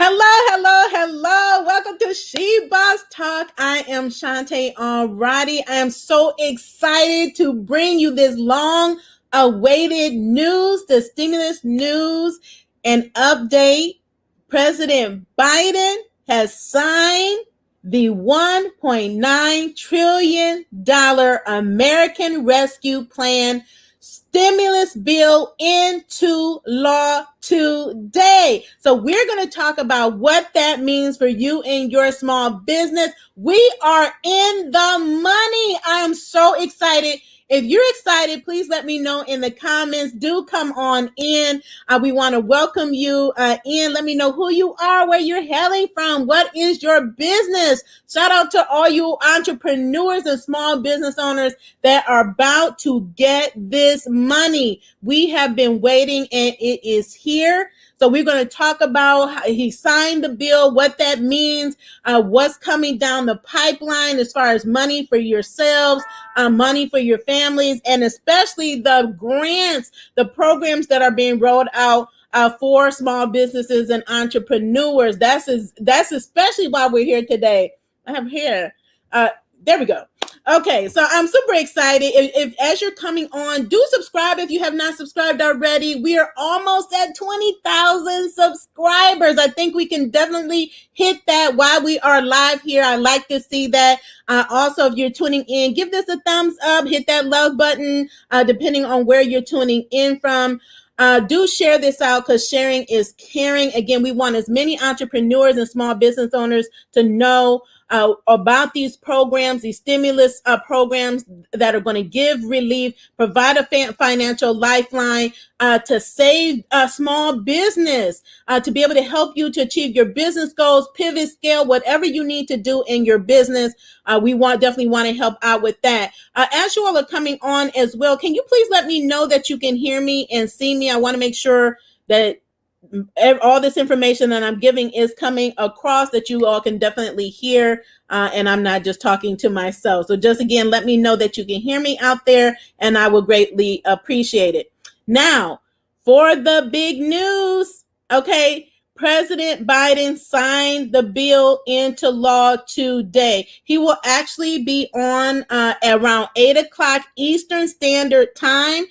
Hello. Welcome to She Boss Talk. I am Shante Roddy. I am so excited to bring you this long awaited news, the stimulus news and update. President Biden has signed the $1.9 trillion American Rescue Plan stimulus bill into law today. So we're going to talk about what that means for you and your small business. We are in the money. I am so excited. If you're excited, please let me know in the comments. Do come on in. We want to welcome you in. Let me know who you are, where you're hailing from. What is your business? Shout out to all you entrepreneurs and small business owners that are about to get this money. We have been waiting and it is here. So we're going to talk about how he signed the bill, what that means, what's coming down the pipeline as far as money for yourselves, money for your families, and especially the grants, the programs that are being rolled out for small businesses and entrepreneurs. That's especially why we're here today. I have here. There we go. Okay, so I'm super excited. If as you're coming on, do subscribe if you have not subscribed already. We are almost at 20,000 subscribers. I think we can definitely hit that while we are live here. I like to see that. Also, if you're tuning in, give this a thumbs up, hit that love button, depending on where you're tuning in from. Do share this out because sharing is caring. Again, we want as many entrepreneurs and small business owners to know about these programs, these stimulus programs that are going to give relief, provide a financial lifeline to save a small business, to be able to help you to achieve your business goals, pivot, scale, whatever you need to do in your business. We definitely want to help out with that. As you all are coming on as well, can you please let me know that you can hear me and see me? I want to make sure that all this information that I'm giving is coming across, that you all can definitely hear, and I'm not just talking to myself. So just again, let me know that you can hear me out there, and I will greatly appreciate it. Now, for the big news, okay, President Biden signed the bill into law today. He will actually be on around 8 o'clock Eastern Standard Time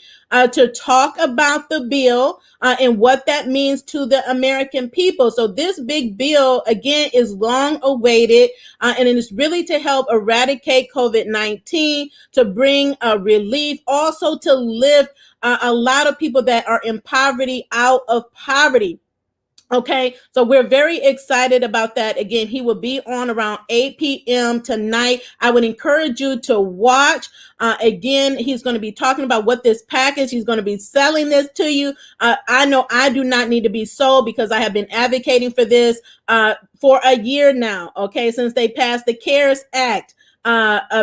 to talk about the bill and what that means to the American people. So this big bill, again, is long awaited, and it is really to help eradicate COVID-19, to bring relief, also to lift a lot of people that are in poverty out of poverty. Okay, so we're very excited about that. Again, he will be on around 8 p.m. tonight. I would encourage you to watch. Again, he's going to be talking about what this package, he's going to be selling this to you. I know I do not need to be sold because I have been advocating for this for a year now, okay, since they passed the CARES Act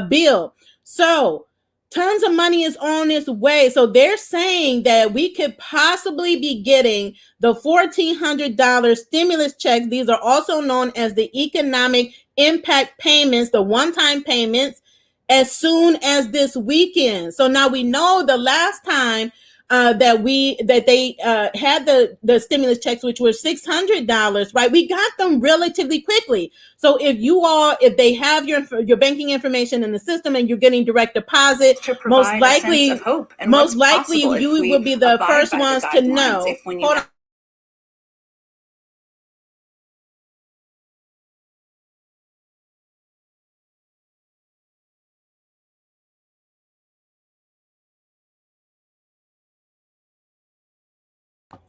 bill. So tons of money is on its way. So they're saying that we could possibly be getting the $1,400 stimulus checks. These are also known as the economic impact payments, the one-time payments, as soon as this weekend. So now we know the last time that they had the stimulus checks, which were $600, right? We got them relatively quickly. So if they have your banking information in the system and you're getting direct deposit, most likely you will be the first ones to know. Hold on.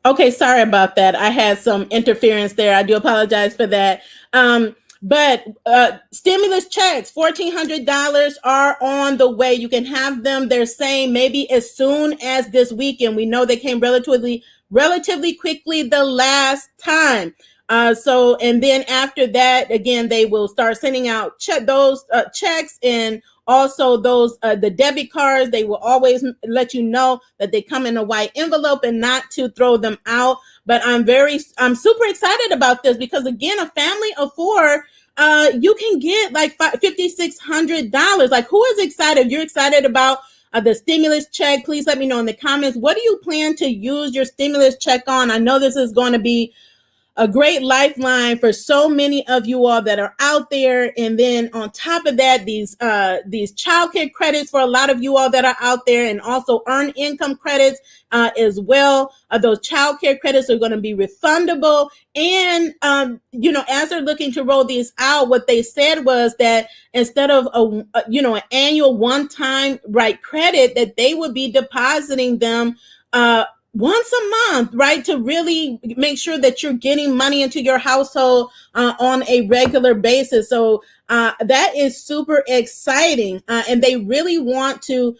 Okay, sorry about that. I had some interference there. I do apologize for that. But stimulus checks, $1,400 are on the way. You can have them. They're saying maybe as soon as this weekend. We know they came relatively quickly the last time. And then after that, again, they will start sending out those checks, and also those the debit cards. They will always let you know that they come in a white envelope and not to throw them out. But I'm super excited about this because, again, a family of four, you can get like $5,600. Like, who is excited? If you're excited about the stimulus check, please let me know in the comments. What do you plan to use your stimulus check on? I know this is going to be a great lifeline for so many of you all that are out there. And then on top of that, these childcare credits for a lot of you all that are out there, and also earned income credits as well. Those childcare credits are going to be refundable. And, as they're looking to roll these out, what they said was that instead of an annual one-time credit, that they would be depositing them once a month, right, to really make sure that you're getting money into your household on a regular basis. So that is super exciting, and they really want to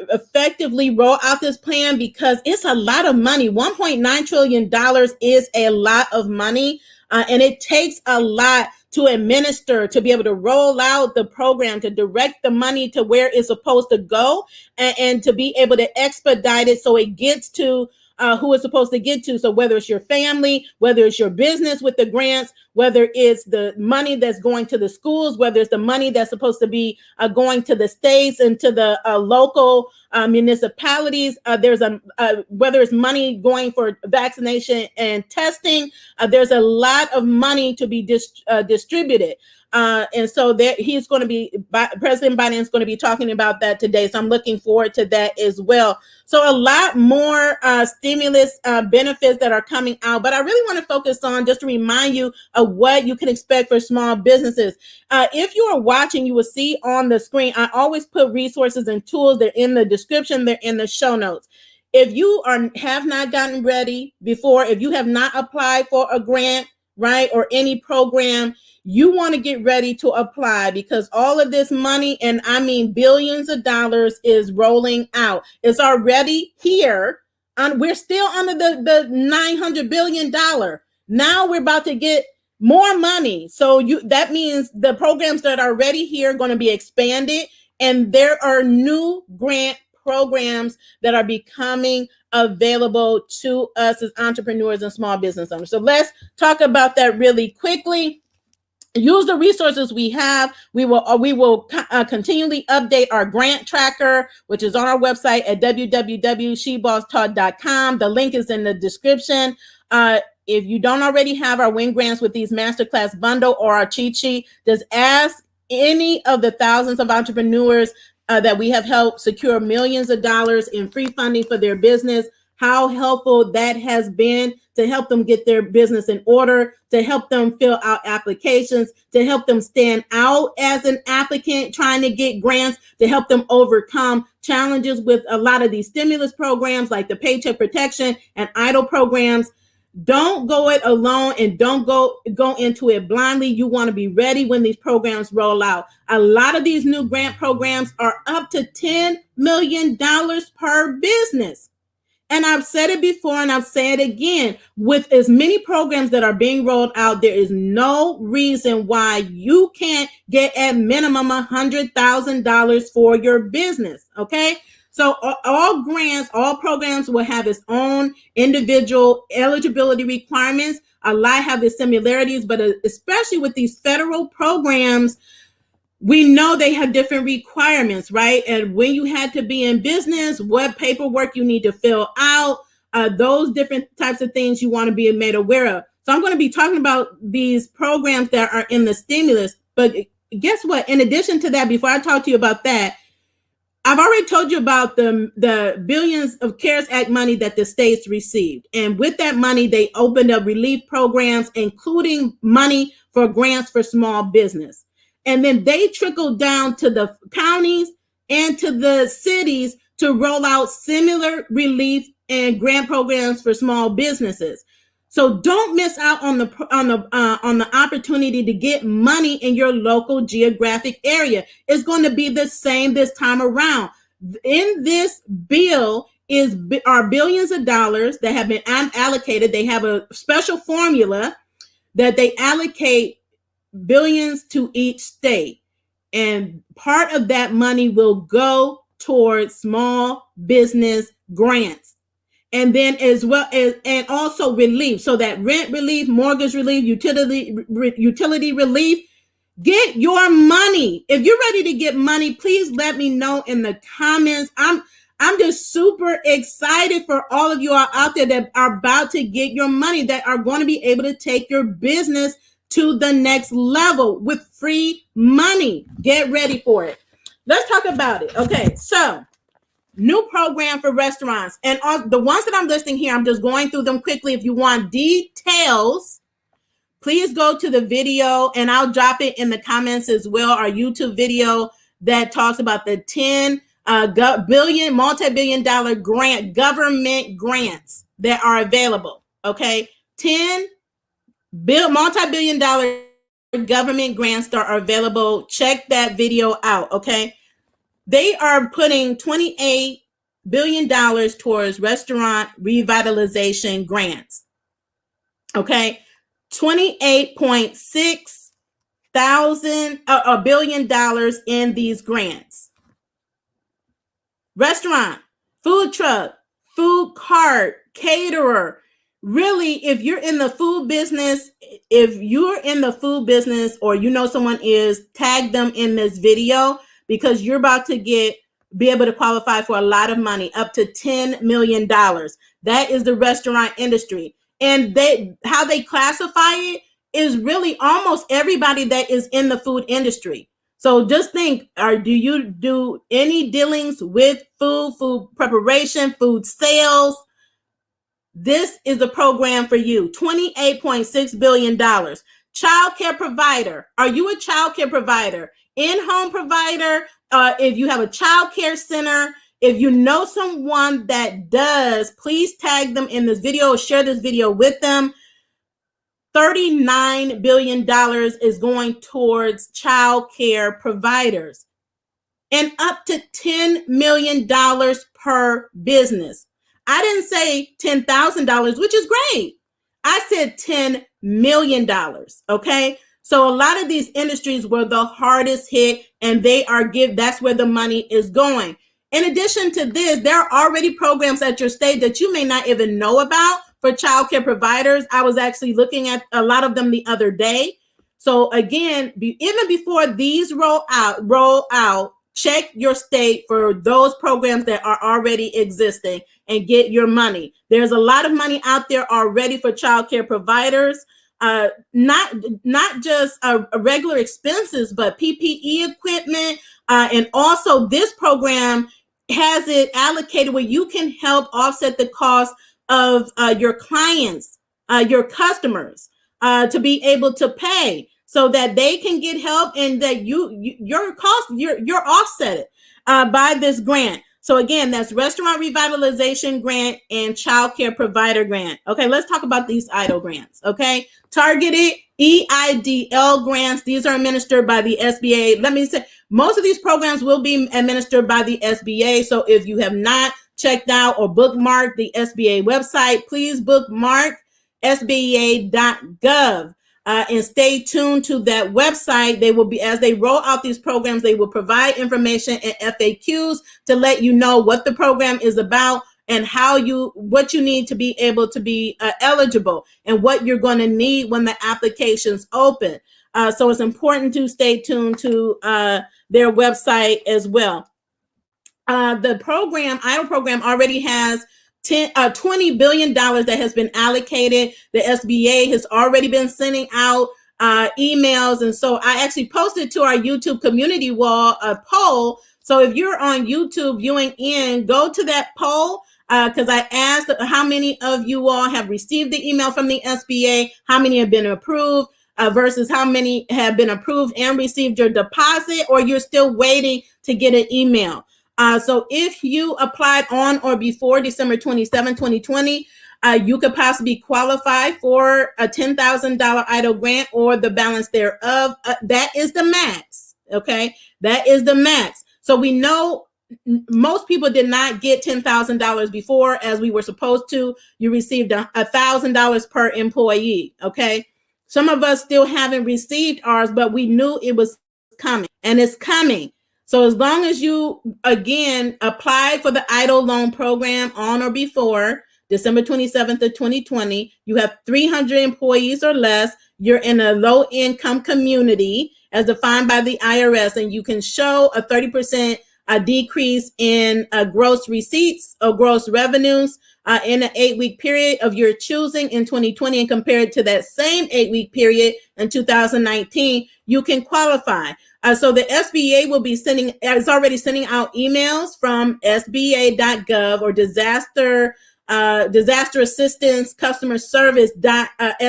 effectively roll out this plan because it's a lot of money. $1.9 trillion is a lot of money, and it takes a lot to administer, to be able to roll out the program, to direct the money to where it's supposed to go, and to be able to expedite it so it gets to who it's supposed to get to. So whether it's your family, whether it's your business with the grants, whether it's the money that's going to the schools, whether it's the money that's supposed to be going to the states and to the local municipalities, there's whether it's money going for vaccination and testing, there's a lot of money to be distributed. And so he's going to be, President Biden is going to be talking about that today. So I'm looking forward to that as well. So a lot more stimulus benefits that are coming out, but I really want to focus on just to remind you of what you can expect for small businesses. If you are watching, you will see on the screen, I always put resources and tools. They're in the description. They're in the show notes. If you have not gotten ready before, if you have not applied for a grant, right, or any program, you want to get ready to apply because all of this money, and I mean billions of dollars, is rolling out. It's already here. And we're still under the $900 billion. Now we're about to get more money. So that means the programs that are already here are going to be expanded, and there are new grant programs that are becoming available to us as entrepreneurs and small business owners. So let's talk about that really quickly. Use the resources we have. We will continually update our grant tracker, which is on our website at www.shebosstaught.com. The link is in the description. If you don't already have our win grants with these Masterclass bundle or our cheat sheet, just ask any of the thousands of entrepreneurs that we have helped secure millions of dollars in free funding for their business, how helpful that has been to help them get their business in order, to help them fill out applications, to help them stand out as an applicant trying to get grants, to help them overcome challenges with a lot of these stimulus programs like the Paycheck Protection and EIDL programs. Don't go it alone, and don't go into it blindly. You want to be ready when these programs roll out. A lot of these new grant programs are up to $10 million per business. And I've said it before, and I've said it again, with as many programs that are being rolled out, there is no reason why you can't get at minimum $100,000 for your business. Okay. So all grants, all programs will have its own individual eligibility requirements. A lot have the similarities, but especially with these federal programs, we know they have different requirements, right? And when you had to be in business, what paperwork you need to fill out, those different types of things you want to be made aware of. So I'm going to be talking about these programs that are in the stimulus. But guess what? In addition to that, before I talk to you about that, I've already told you about the billions of CARES Act money that the states received. And with that money, they opened up relief programs, including money for grants for small business. And then they trickled down to the counties and to the cities to roll out similar relief and grant programs for small businesses. So don't miss out on the opportunity to get money in your local geographic area. It's going to be the same this time around. In this bill are billions of dollars that have been allocated. They have a special formula that they allocate billions to each state, and part of that money will go towards small business grants, and then as well as and also relief, so that rent relief, mortgage relief, utility relief. Get your money. If you're ready to get money, please let me know in the comments. I'm just super excited for all of you all out there that are about to get your money, that are going to be able to take your business to the next level with free money. Get ready for it. Let's talk about it. Okay, so new program for restaurants. And the ones that I'm listing here, I'm just going through them quickly. If you want details, please go to the video and I'll drop it in the comments as well. Our YouTube video that talks about the 10 multi-billion dollar government grants that are available. Okay. 10 multi-billion dollar government grants that are available. Check that video out. Okay. They are putting $28 billion towards restaurant revitalization grants. Okay. 28.6 billion dollars in these grants. Restaurant, food truck, food cart, caterer. Really, if you're in the food business, or you know someone is, tag them in this video because you're about to be able to qualify for a lot of money, up to $10 million. That is the restaurant industry. And how they classify it is really almost everybody that is in the food industry. So just think, do you do any dealings with food preparation, food sales? This is the program for you. $28.6 billion. Child care provider. Are you a child care provider? In-home provider? If you have a child care center, if you know someone that does, please tag them in this video, share this video with them. $39 billion is going towards child care providers and up to $10 million per business. I didn't say $10,000, which is great. I said $10 million. Okay. So a lot of these industries were the hardest hit and that's where the money is going. In addition to this, there are already programs at your state that you may not even know about for childcare providers. I was actually looking at a lot of them the other day. So again, even before these roll out, check your state for those programs that are already existing and get your money. There's a lot of money out there already for childcare providers. Not just regular expenses, but PPE equipment. And also this program has it allocated where you can help offset the cost of your clients, your customers, to be able to pay so that they can get help and that your cost, you're offset by this grant. So again, that's Restaurant Revitalization Grant and Child Care Provider Grant. Okay, let's talk about these EIDL grants. Okay, targeted EIDL grants. These are administered by the SBA. Let me say, most of these programs will be administered by the SBA. So if you have not checked out or bookmarked the SBA website, please bookmark sba.gov. And stay tuned to that website. They will be, as they roll out these programs, they will provide information and FAQs to let you know what the program is about and what you need to be able to be eligible and what you're going to need when the applications open. So it's important to stay tuned to their website as well. The EIDL program already has $20 billion that has been allocated. The SBA has already been sending out emails. And so I actually posted to our YouTube community wall a poll. So if you're on YouTube viewing in, go to that poll because I asked how many of you all have received the email from the SBA, how many have been approved versus how many have been approved and received your deposit, or you're still waiting to get an email. So if you applied on or before December 27, 2020, you could possibly qualify for a $10,000 EIDL grant or the balance thereof. That is the max. Okay, that is the max. So we know most people did not get $10,000 before as we were supposed to. You received $1,000 per employee. Okay, some of us still haven't received ours, but we knew it was coming, and it's coming. So as long as you, again, apply for the EIDL loan program on or before December 27th of 2020, you have 300 employees or less, you're in a low-income community as defined by the IRS, and you can show a 30% a decrease in gross receipts or gross revenues in an 8-week period of your choosing in 2020 and compared to that same 8-week period in 2019, you can qualify. So the SBA will be is already sending out emails from sba.gov or disaster assistance customer service at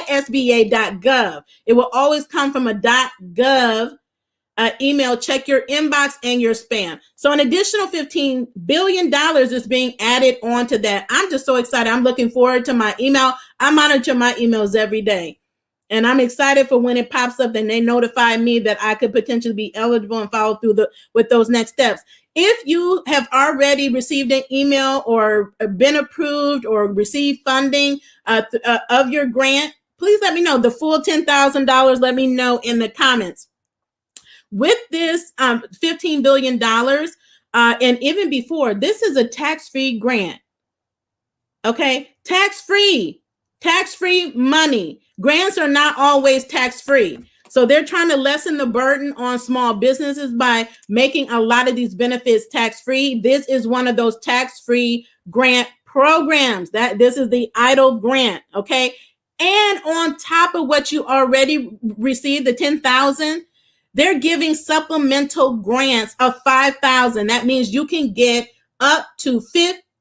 sba.gov. It will always come from a .gov email. Check your inbox and your spam. So an additional $15 billion is being added onto that. I'm just so excited. I'm looking forward to my email. I monitor my emails every day. And I'm excited for when it pops up and they notify me that I could potentially be eligible and follow through with those next steps. If you have already received an email or been approved or received funding of your grant, please let me know. The full $10,000, let me know in the comments. With this $15 billion, and even before, this is a tax-free grant. Okay, tax-free money. Grants are not always tax-free. So they're trying to lessen the burden on small businesses by making a lot of these benefits tax-free. This is one of those tax-free grant programs. This is the EIDL grant, okay? And on top of what you already received, the $10,000, they're giving supplemental grants of $5,000. That means you can get up to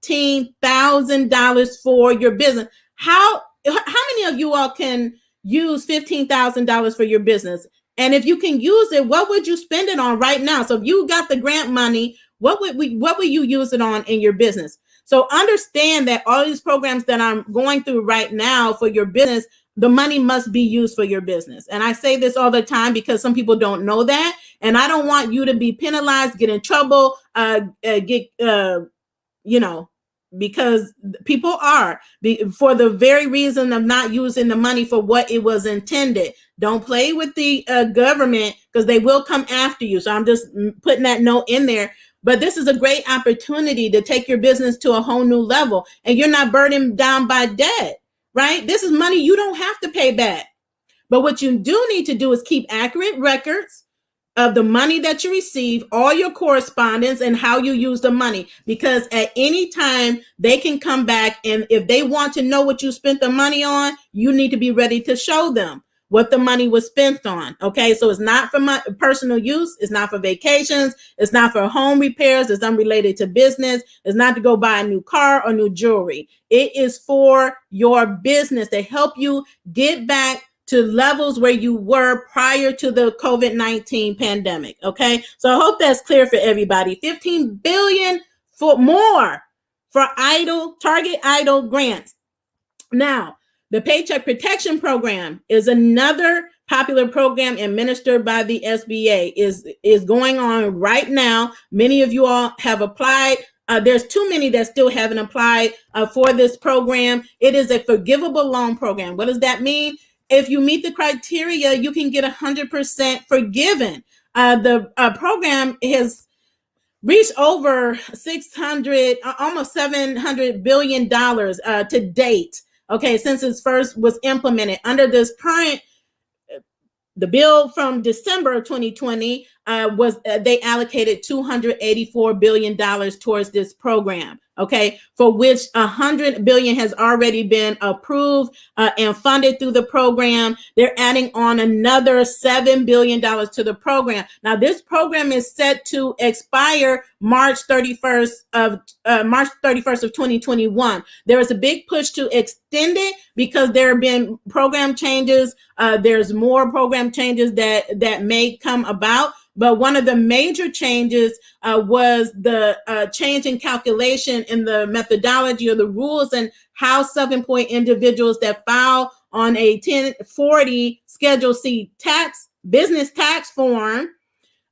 $15,000 for your business. How many of you all can use $15,000 for your business? And if you can use it, what would you spend it on right now? So if you got the grant money, what would you use it on in your business? So understand that all these programs that I'm going through right now for your business, the money must be used for your business. And I say this all the time because some people don't know that. And I don't want you to be penalized, get in trouble, because people are for the very reason of not using the money for what it was intended. Don't play with the government because they will come after you. So I'm just putting that note in there. But this is a great opportunity to take your business to a whole new level, and you're not burdened down by debt, right? This is money you don't have to pay back. But what you do need to do is keep accurate records of the money that you receive, all your correspondence, and how you use the money, because at any time they can come back, and if they want to know what you spent the money on, you need to be ready to show them what the money was spent on. Okay, so it's not for my personal use, it's not for vacations, it's not for home repairs, it's unrelated to business, it's not to go buy a new car or new jewelry. It is for your business to help you get back to levels where you were prior to the COVID-19 pandemic. Okay, so I hope that's clear for everybody. $15 billion for more for target EIDL grants. Now, the Paycheck Protection Program is another popular program administered by the SBA. is going on right now. Many of you all have applied. There's too many that still haven't applied for this program. It is a forgivable loan program. What does that mean? If you meet the criteria, you can get 100% forgiven. The program has reached over 600, almost $700 billion to date. Okay, since it first was implemented under this current, the bill from December of 2020 they allocated $284 billion towards this program. Okay, for which $100 billion has already been approved and funded through the program. They're adding on another $7 billion to the program. Now, this program is set to expire March 31st of 2021. There is a big push to extend it because there have been program changes. There's more program changes that may come about. But one of the major changes was the change in calculation in the methodology or the rules and how self-employed individuals that file on a 1040 Schedule C business tax form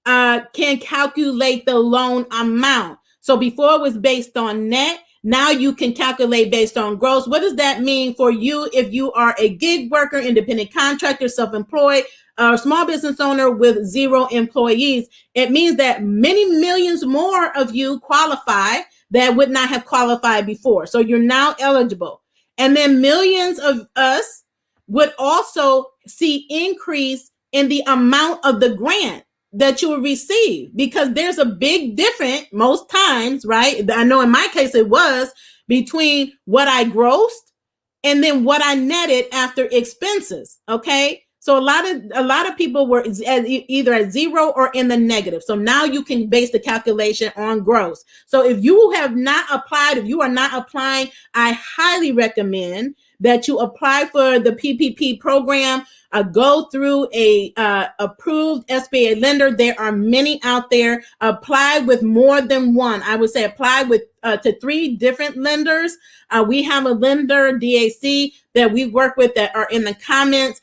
can calculate the loan amount. So before it was based on net, now you can calculate based on gross. What does that mean for you if you are a gig worker, independent contractor, self-employed, or small business owner with 0 employees? It means that many millions more of you qualify that would not have qualified before. So you're now eligible. And then millions of us would also see increase in the amount of the grant. that you will receive, because there's a big difference most times, right? I know in my case it was between what I grossed and then what I netted after expenses. Okay. So a lot of people were either at zero or in the negative. So now you can base the calculation on gross. So if you have not applied, if you are not applying, I highly recommend that you apply for the PPP program. Go through a approved SBA lender. There are many out there. Apply with more than one. I would say apply with to 3 different lenders. We have a lender, DAC, that we work with that are in the comments.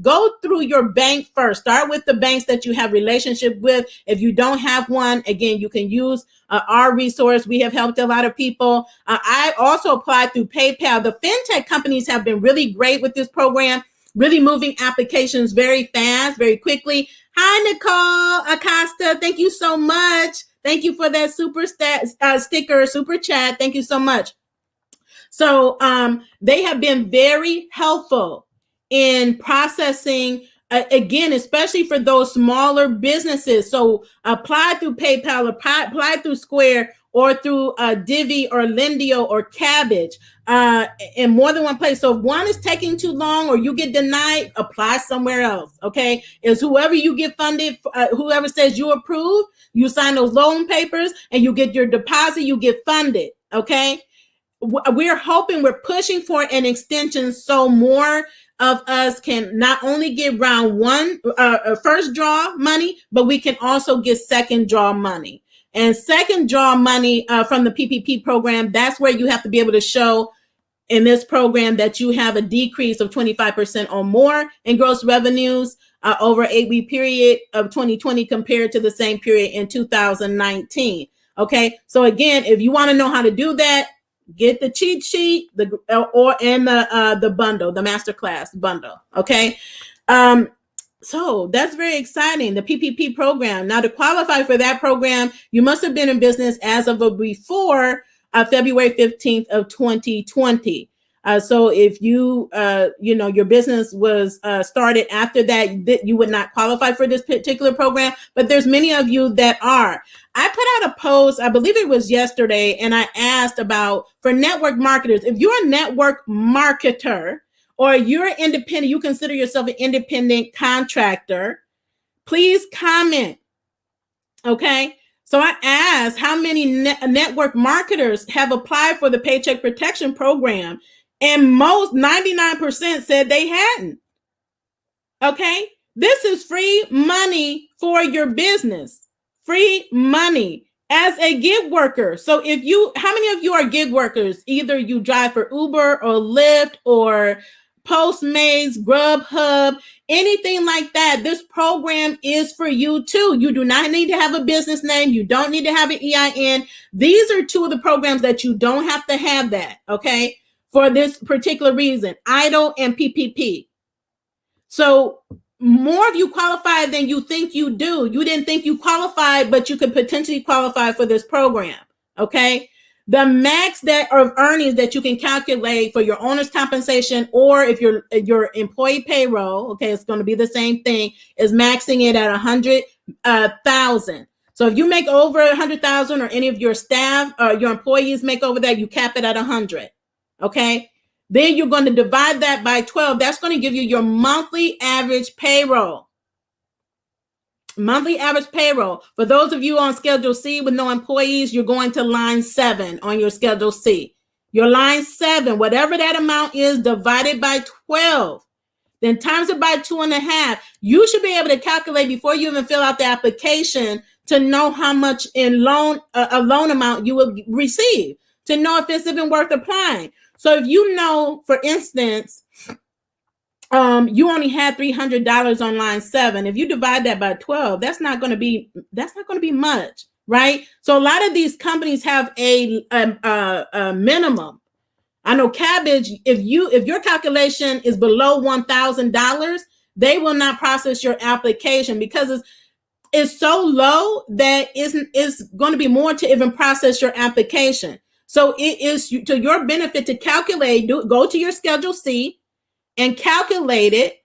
Go through your bank first. Start with the banks that you have relationship with. If you don't have one, again, you can use our resource. We have helped a lot of people. I also applied through PayPal. The fintech companies have been really great with this program, really moving applications very fast, very quickly. Hi, Nicole Acosta. Thank you so much. Thank you for that sticker, super chat. Thank you so much. So they have been very helpful in processing, again, especially for those smaller businesses. So apply through PayPal, apply through Square, or through Divvy or Lendio or Cabbage, in more than one place. So if one is taking too long or you get denied, apply somewhere else. Okay, is whoever you get funded, whoever says you approve, you sign those loan papers and you get your deposit, you get funded. Okay. We're hoping, we're pushing for an extension so more of us can not only get round one, first draw money, but we can also get second draw money. And second draw money from the PPP program, that's where you have to be able to show in this program that you have a decrease of 25% or more in gross revenues over 8-week period of 2020 compared to the same period in 2019. Okay, so again, if you want to know how to do that, get the cheat sheet, the bundle, the Masterclass bundle. Okay. So that's very exciting. The PPP program. Now, to qualify for that program, you must have been in business as of before February 15th of 2020. So if you, your business was started after that, you would not qualify for this particular program. But there's many of you that are. I put out a post, I believe it was yesterday, and I asked about, for network marketers, if you're a network marketer or you're independent, you consider yourself an independent contractor, please comment. Okay. So I asked how many network marketers have applied for the Paycheck Protection Program, and most 99% said they hadn't. Okay. This is free money for your business. Free money as a gig worker. So how many of you are gig workers? Either you drive for Uber or Lyft or Postmates, Grubhub, anything like that. This program is for you too. You do not need to have a business name. You don't need to have an EIN. These are 2 of the programs that you don't have to have that. Okay. For this particular reason, EIDL and PPP. So more of you qualify than you think you do. You didn't think you qualified, but you could potentially qualify for this program. Okay. The max of earnings that you can calculate for your owner's compensation, or if your employee payroll, okay, it's going to be the same thing, is maxing it at 100,000. So if you make over 100,000, or any of your staff or your employees make over that, you cap it at 100. Okay. Then you're going to divide that by 12. That's going to give you your monthly average payroll. Monthly average payroll. For those of you on Schedule C with no employees, you're going to line 7 on your Schedule C. Your line 7, whatever that amount is, divided by 12. Then times it by 2.5. You should be able to calculate before you even fill out the application to know how much in a loan amount you will receive, to know if it's even worth applying. So if you know, for instance, you only had $300 on line 7. If you divide that by 12, that's not going to be much, right? So a lot of these companies have a minimum. I know Cabbage, if your calculation is below $1,000, they will not process your application because it's so low that it's going to be more to even process your application. So it is to your benefit to calculate, go to your Schedule C and calculate it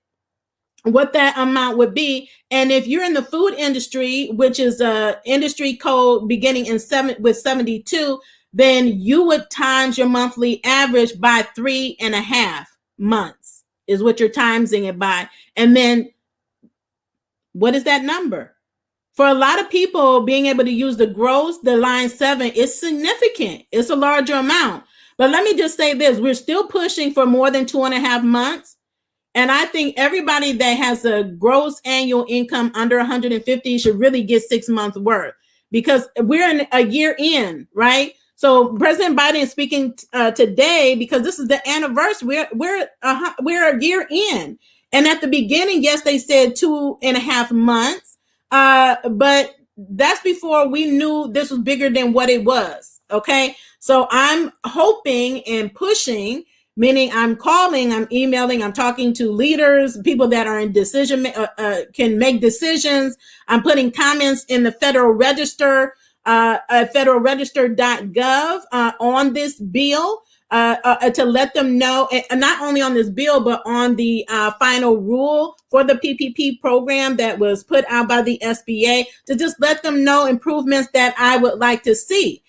what that amount would be. And if you're in the food industry, which is a industry code beginning in 72, then you would times your monthly average by 3.5 months is what you're timesing it by. And then what is that number? For a lot of people, being able to use the gross, the line 7 is significant. It's a larger amount. But let me just say this, we're still pushing for more than 2.5 months. And I think everybody that has a gross annual income under 150 should really get 6 months worth, because we're in a year in, right? So President Biden is speaking today because this is the anniversary. We're a year in, and at the beginning, yes, they said 2.5 months, but that's before we knew this was bigger than what it was. Okay, so I'm hoping and pushing, meaning I'm calling, I'm emailing, I'm talking to leaders, people that are in decision, can make decisions. I'm putting comments in the Federal Register, federalregister.gov on this bill to let them know, and not only on this bill, but on the final rule for the PPP program that was put out by the SBA, to just let them know improvements that I would like to see.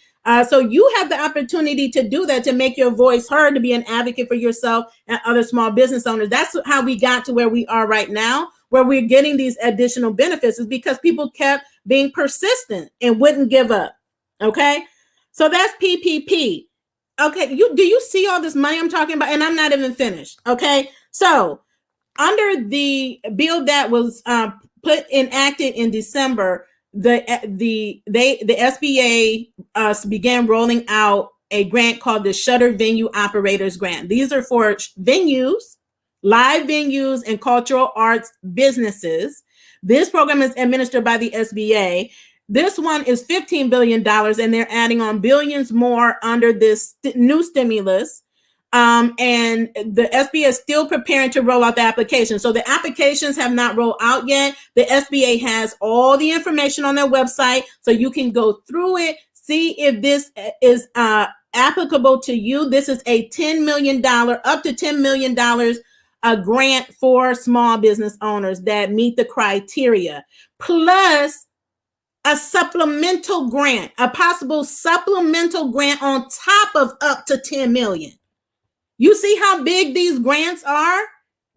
So you have the opportunity to do that, to make your voice heard, to be an advocate for yourself and other small business owners. That's how we got to where we are right now, where we're getting these additional benefits, is because people kept being persistent and wouldn't give up. Okay, so that's PPP. Okay, do you see all this money I'm talking about? And I'm not even finished. Okay, so under the bill that was enacted in December, the SBA began rolling out a grant called the Shuttered Venue Operators Grant. These are for venues, live venues, and cultural arts businesses. This program is administered by the SBA. This one is $15 billion, and they're adding on billions more under this new stimulus. And the SBA is still preparing to roll out the application. So the applications have not rolled out yet. The SBA has all the information on their website, so you can go through it, see if this is applicable to you. This is a $10 million, up to $10 million a grant for small business owners that meet the criteria, plus a supplemental grant, a possible supplemental grant on top of up to 10 million. You see how big these grants are?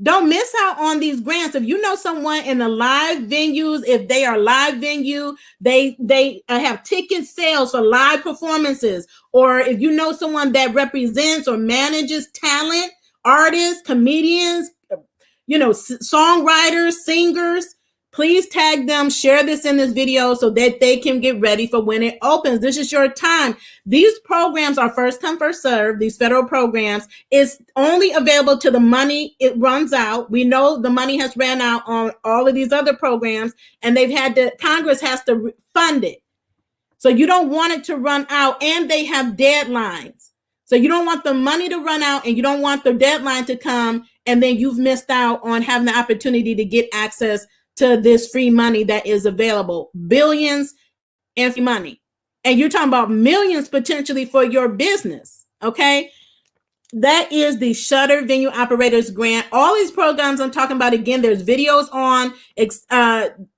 Don't miss out on these grants. If you know someone in the live venues, if they are live venue, they have ticket sales for live performances, or if you know someone that represents or manages talent, artists, comedians, songwriters, singers, please tag them, share this in this video so that they can get ready for when it opens. This is your time. These programs are first come, first serve. These federal programs is only available to the money it runs out. We know the money has ran out on all of these other programs, and Congress has to fund it. So you don't want it to run out, and they have deadlines. So you don't want the money to run out, and you don't want the deadline to come, and then you've missed out on having the opportunity to get access to this free money that is available. Billions in free money. And you're talking about millions potentially for your business. Okay. That is the Shuttered Venue Operators Grant. All these programs I'm talking about, again, there's videos on,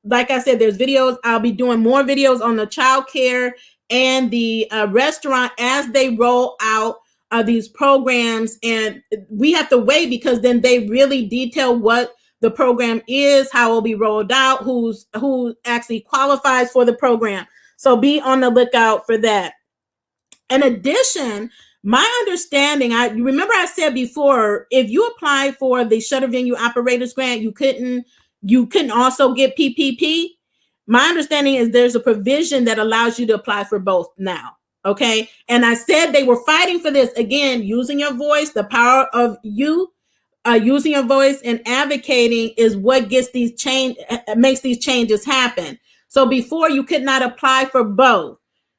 like I said, there's videos. I'll be doing more videos on the child care and the restaurant as they roll out these programs. And we have to wait, because then they really detail what the program is, how it will be rolled out, who actually qualifies for the program. So be on the lookout for that. In addition, my understanding, remember I said before, if you apply for the Shuttered Venue Operators Grant, you couldn't also get PPP. My understanding is there's a provision that allows you to apply for both now. Okay. And I said they were fighting for this. Again, using your voice, the power of you. Using your voice and advocating is what makes these changes happen. So before, you could not apply for both.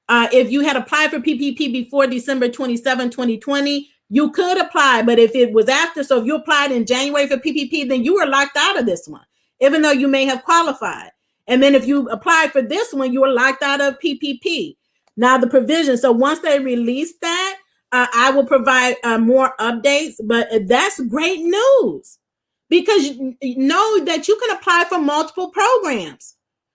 If you had applied for PPP before December 27, 2020, you could apply. But if it was after, so if you applied in January for PPP, then you were locked out of this one, even though you may have qualified. And then if you applied for this one, you were locked out of PPP. Now the provision. So once they release that, I will provide more updates, but that's great news. because you know that you can apply for multiple programs.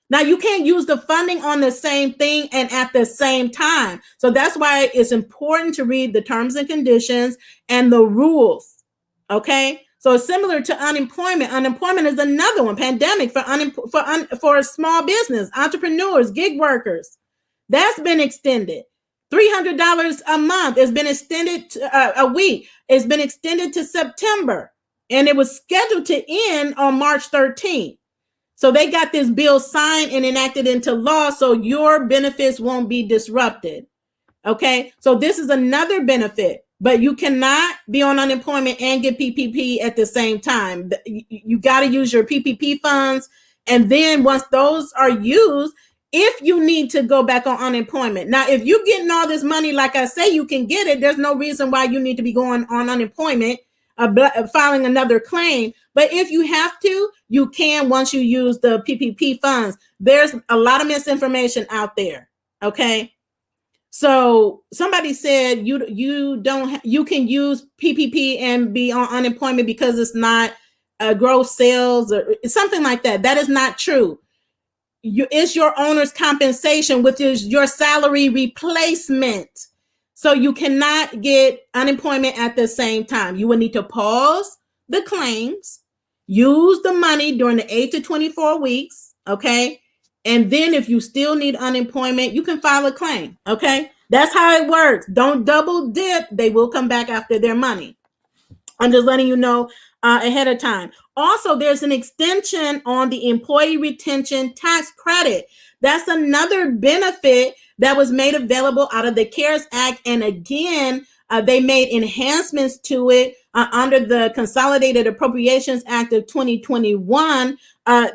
Now, you can't use the funding on the same thing and at the same time. So that's why it's important to read the terms and conditions and the rules. Okay. So it's similar to unemployment. Unemployment is another one. Pandemic for small business, entrepreneurs, gig workers. That's been extended. $300 a month has been extended a week. It's been extended to September, and it was scheduled to end on March 13th. So they got this bill signed and enacted into law, so your benefits won't be disrupted. Okay, so this is another benefit, but you cannot be on unemployment and get PPP at the same time. You got to use your PPP funds, and then once those are used, if you need to go back on unemployment. Now, if you're getting all this money, like I say, you can get it. There's no reason why you need to be going on unemployment, filing another claim. But if you have to, you can once you use the PPP funds. There's a lot of misinformation out there. Okay. So somebody said you can use PPP and be on unemployment because it's not gross sales or something like that. That is not true. It's your owner's compensation, which is your salary replacement. So you cannot get unemployment at the same time. You will need to pause the claims, use the money during the 8 to 24 weeks, okay? And then if you still need unemployment, you can file a claim, okay? That's how it works. Don't double dip. They will come back after their money. I'm just letting you know ahead of time. Also, there's an extension on the employee retention tax credit. That's another benefit that was made available out of the CARES Act. And again, they made enhancements to it under the Consolidated Appropriations Act of 2021.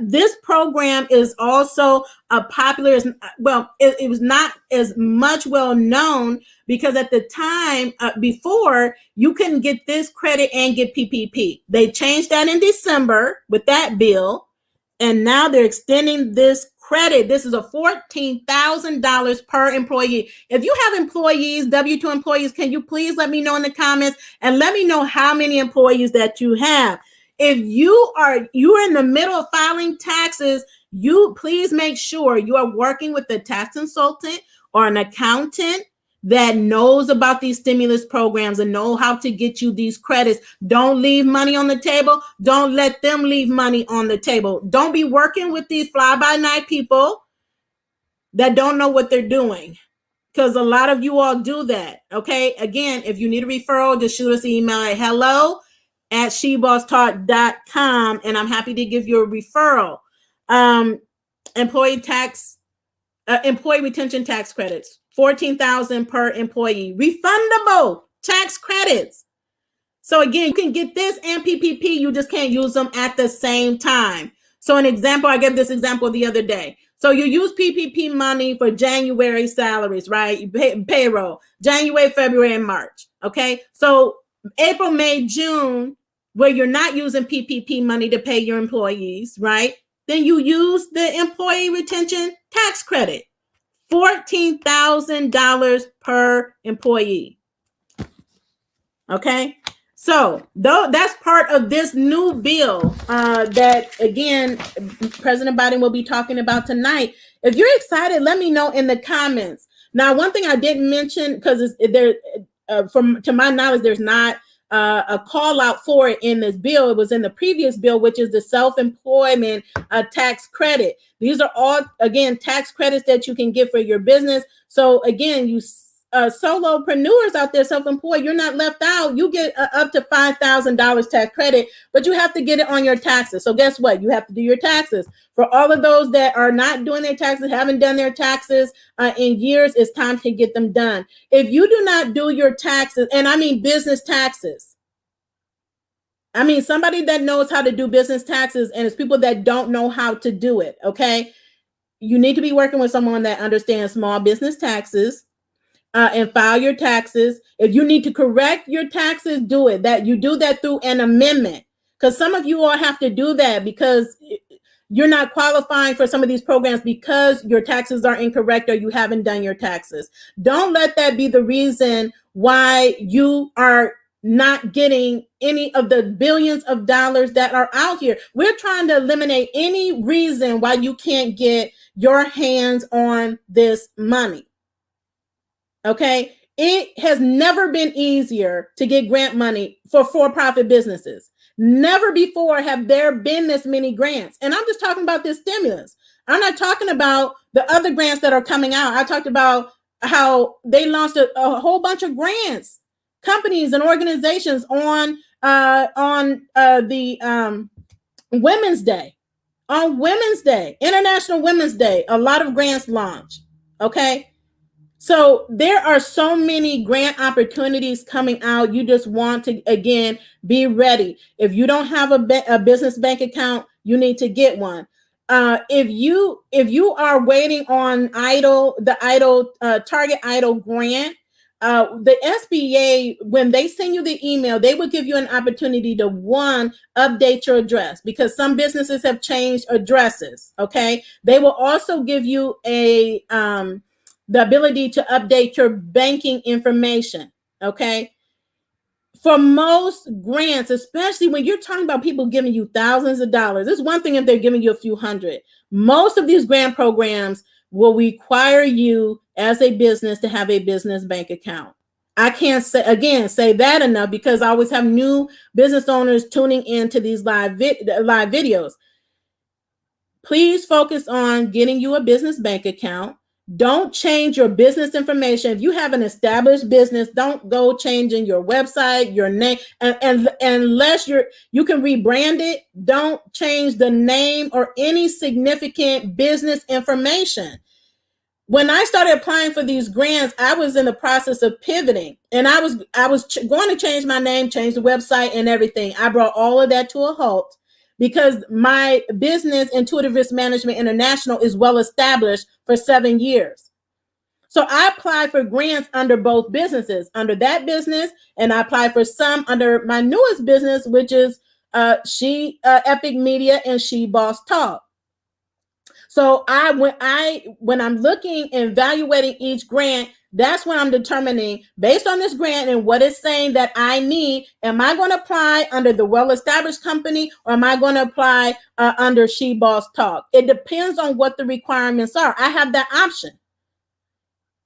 This program is also popular. Well, it was not as much well known because at the time before, you couldn't get this credit and get PPP. They changed that in December with that bill, and now they're extending this credit. This is a $14,000 per employee. If you have employees, W-2 employees, can you please let me know in the comments and let me know how many employees that you have. If you're in the middle of filing taxes, you please make sure you are working with a tax consultant or an accountant that knows about these stimulus programs and know how to get you these credits. Don't leave money on the table. Don't let them leave money on the table. Don't be working with these fly-by-night people that don't know what they're doing, because a lot of you all do that. Okay. Again, if you need a referral, just shoot us an email at hello@shebosstalk.com, and I'm happy to give you a referral. Employee retention tax credits, $14,000 per employee, refundable tax credits. So again, you can get this and PPP, you just can't use them at the same time. So an example, I gave this example the other day. So you use PPP money for January salaries, right? Payroll, January, February, and March. Okay. So April, May, June, where you're not using PPP money to pay your employees, right? Then you use the employee retention tax credit, $14,000 per employee. Okay. So that's part of this new bill that, again, President Biden will be talking about tonight. If you're excited, let me know in the comments. Now, one thing I didn't mention, because to my knowledge, there's not a call out for it in this bill. It was in the previous bill, which is the self-employment tax credit. These are all, again, tax credits that you can get for your business. So again, you solopreneurs out there, self-employed, you're not left out. You get up to $5,000 tax credit, but you have to get it on your taxes. So guess what? You have to do your taxes. For all of those that are not doing their taxes, haven't done their taxes in years, it's time to get them done. If you do not do your taxes, and I mean business taxes, I mean somebody that knows how to do business taxes, and it's people that don't know how to do it, okay? You need to be working with someone that understands small business taxes, and file your taxes. If you need to correct your taxes, do it. That you do that through an amendment, because some of you all have to do that because you're not qualifying for some of these programs because your taxes are incorrect or you haven't done your taxes. Don't let that be the reason why you are not getting any of the billions of dollars that are out here. We're trying to eliminate any reason why you can't get your hands on this money. Okay. It has never been easier to get grant money for for-profit businesses. Never before have there been this many grants. And I'm just talking about this stimulus. I'm not talking about the other grants that are coming out. I talked about how they launched a whole bunch of grants, companies and organizations on the Women's Day. On Women's Day, International Women's Day, a lot of grants launched. Okay. So there are so many grant opportunities coming out. You just want to, again, be ready. If you don't have a business bank account, you need to get one. If you are waiting on Target EIDL grant, the SBA, when they send you the email, they will give you an opportunity to, one, update your address, because some businesses have changed addresses. Okay. They will also give you the ability to update your banking information. Okay. For most grants, especially when you're talking about people giving you thousands of dollars, it's one thing if they're giving you a few hundred. Most of these grant programs will require you as a business to have a business bank account. I can't say that enough, because I always have new business owners tuning into these live videos. Please focus on getting you a business bank account. Don't change your business information. If you have an established business, don't go changing your website, your name, and unless you can rebrand it. Don't change the name or any significant business information. When I started applying for these grants, I was in the process of pivoting, and I was going to change my name, change the website and everything. I brought all of that to a halt, because my business, Intuitive Risk Management International, is well established for 7 years. So I applied for grants under both businesses, under that business, and I applied for some under my newest business, which is Epic Media and She Boss Talk. So when I'm looking and evaluating each grant, that's when I'm determining, based on this grant and what it's saying that I need, am I going to apply under the well-established company, or am I going to apply under She Boss Talk? It depends on what the requirements are. I have that option.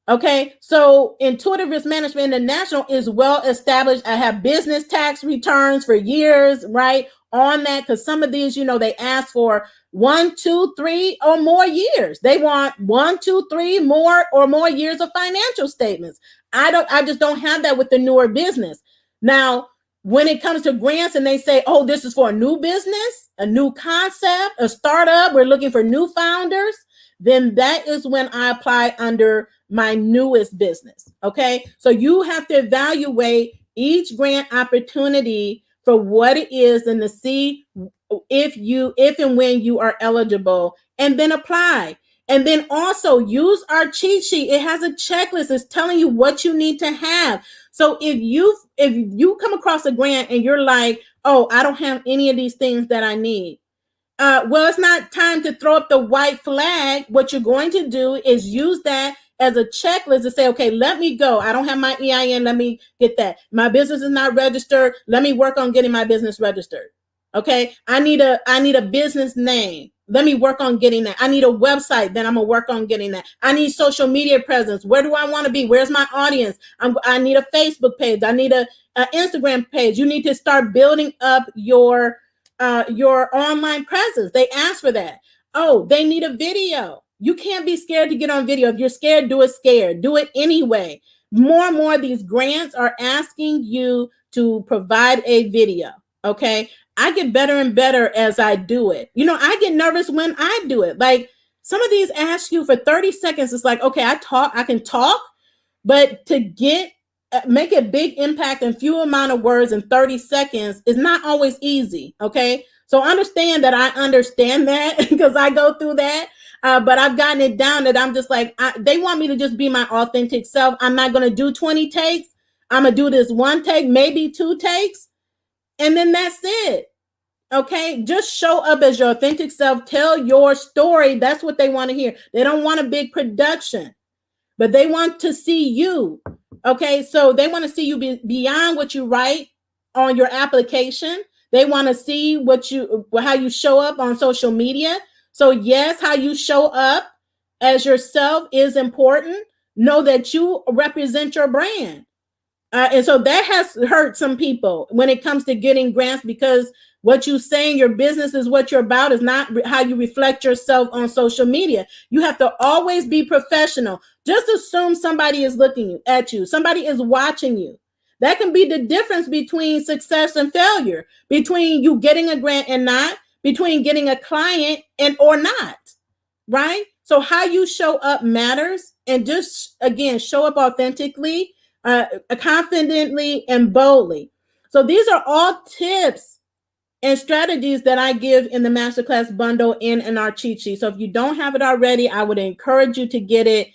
Okay, so Intuitive Risk Management International is well established. I have business tax returns for years, right, on that, because some of these, they ask for 1, 2, 3 or more years. They want 1, 2, 3 more years of financial statements. I just don't have that with the newer business. Now, when it comes to grants and they say, oh, this is for a new business, a new concept, a startup, we're looking for new founders, then that is when I apply under my newest business. Okay. So you have to evaluate each grant opportunity for what it is and to see if and when you are eligible, and then apply. And then also use our cheat sheet. It has a checklist. It's telling you what you need to have. So if you come across a grant and you're like, oh, I don't have any of these things that I need. Well, it's not time to throw up the white flag. What you're going to do is use that as a checklist to say, okay, let me go. I don't have my EIN. Let me get that. My business is not registered. Let me work on getting my business registered. Okay. I need a business name. Let me work on getting that. I need a website. Then I'm going to work on getting that. I need social media presence. Where do I want to be? Where's my audience? I need a Facebook page. I need a Instagram page. You need to start building up your online presence. They ask for that. Oh, they need a video. You can't be scared to get on video. If you're scared, do it scared. Do it anyway. More and more of these grants are asking you to provide a video. Okay. I get better and better as I do it. I get nervous when I do it. Like, some of these ask you for 30 seconds. It's like, okay, I can talk, but to make a big impact in few amount of words in 30 seconds is not always easy. Okay. So understand that I understand that because I go through that. But I've gotten it down that I'm just like, they want me to just be my authentic self. I'm not going to do 20 takes. I'm going to do this one take, maybe 2 takes. And then that's it. Okay. Just show up as your authentic self. Tell your story. That's what they want to hear. They don't want a big production. but they want to see you. Okay, so they want to see you beyond what you write on your application. They want to see how you show up on social media. So yes, how you show up as yourself is important. Know that you represent your brand. And so that has hurt some people when it comes to getting grants, because what you say in your business is what you're about, is not how you reflect yourself on social media. You have to always be professional. Just assume somebody is looking at you. Somebody is watching you. That can be the difference between success and failure, between you getting a grant and not, between getting a client and or not, right? So how you show up matters, and just, again, show up authentically, confidently, and boldly. So these are all tips and strategies that I give in the Masterclass bundle in our cheat sheet. So if you don't have it already, I would encourage you to get it.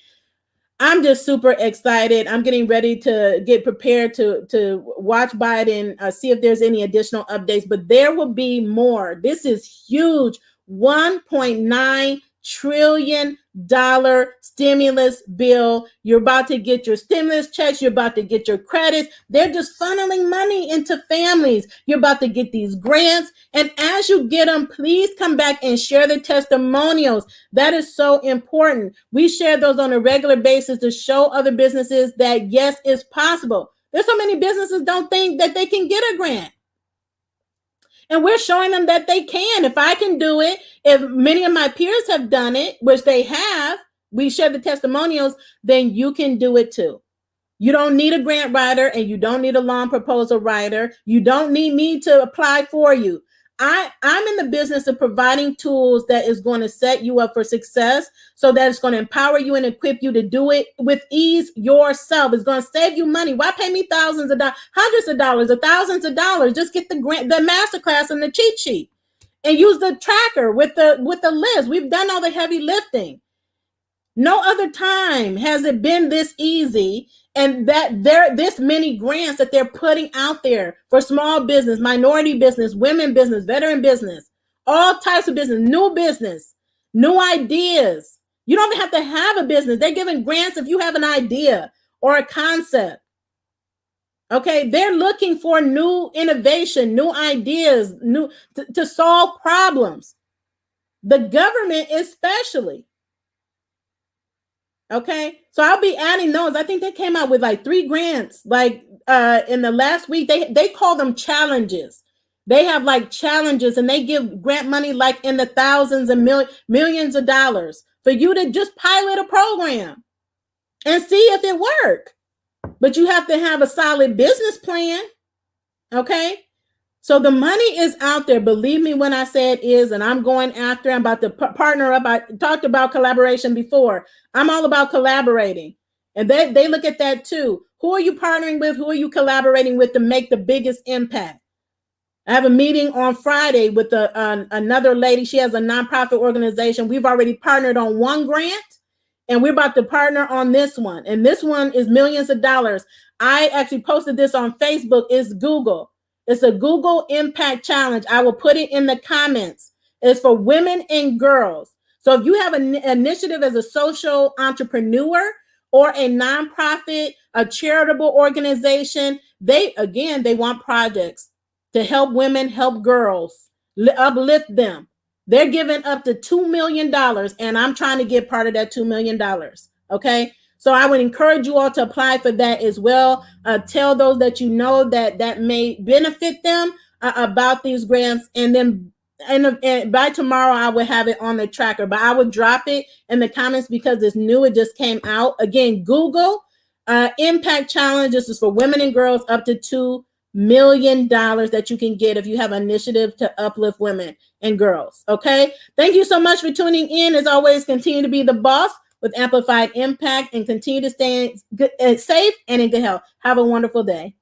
I'm just super excited. I'm getting ready to get prepared to watch Biden, see if there's any additional updates, but there will be more. This is huge. $1.9 trillion stimulus bill. You're about to get your stimulus checks. You're about to get your credits. They're just funneling money into families. You're about to get these grants. And as you get them, please come back and share the testimonials. That is so important. We share those on a regular basis to show other businesses that yes, it's possible. There's so many businesses don't think that they can get a grant. And we're showing them that they can. If I can do it, if many of my peers have done it, which they have, we share the testimonials, then you can do it too. You don't need a grant writer, and you don't need a loan proposal writer. You don't need me to apply for you. I'm in the business of providing tools that is going to set you up for success, so that it's going to empower you and equip you to do it with ease yourself. It's going to save you money. Why pay me thousands of dollars, hundreds of dollars, or thousands of dollars? Just get the grant, the masterclass, and the cheat sheet, and use the tracker with the list. We've done all the heavy lifting. No other time has it been this easy, and that there this many grants that they're putting out there for small business, minority business, women business, veteran business, all types of business, new ideas. You don't even have to have a business. They're giving grants if you have an idea or a concept. Okay, they're looking for new innovation, new ideas, to solve problems. The government especially. Okay, so I'll be adding those. I think they came out with like 3 grants, like in the last week. They call them challenges. They have like challenges, and they give grant money like in the thousands and millions of dollars for you to just pilot a program and see if it works. But you have to have a solid business plan. Okay. So the money is out there. Believe me when I say it is, and I'm going after. I'm about to partner up. I talked about collaboration before. I'm all about collaborating. And they look at that too. Who are you partnering with? Who are you collaborating with to make the biggest impact? I have a meeting on Friday with another lady. She has a nonprofit organization. We've already partnered on 1 grant, and we're about to partner on this one. And this one is millions of dollars. I actually posted this on Facebook. It's Google. It's a Google Impact Challenge. I will put it in the comments. It's for women and girls. So if you have an initiative as a social entrepreneur or a nonprofit, a charitable organization, they want projects to help women, help girls, uplift them. They're giving up to $2 million, and I'm trying to get part of that $2 million. Okay. So I would encourage you all to apply for that as well. Tell those that you know that may benefit them about these grants. And then by tomorrow, I will have it on the tracker. But I would drop it in the comments because it's new. It just came out. Again, Google Impact Challenge. This is for women and girls, up to $2 million that you can get if you have an initiative to uplift women and girls. Okay. Thank you so much for tuning in. As always, continue to be the boss with amplified impact, and continue to stay safe and in good health. Have a wonderful day.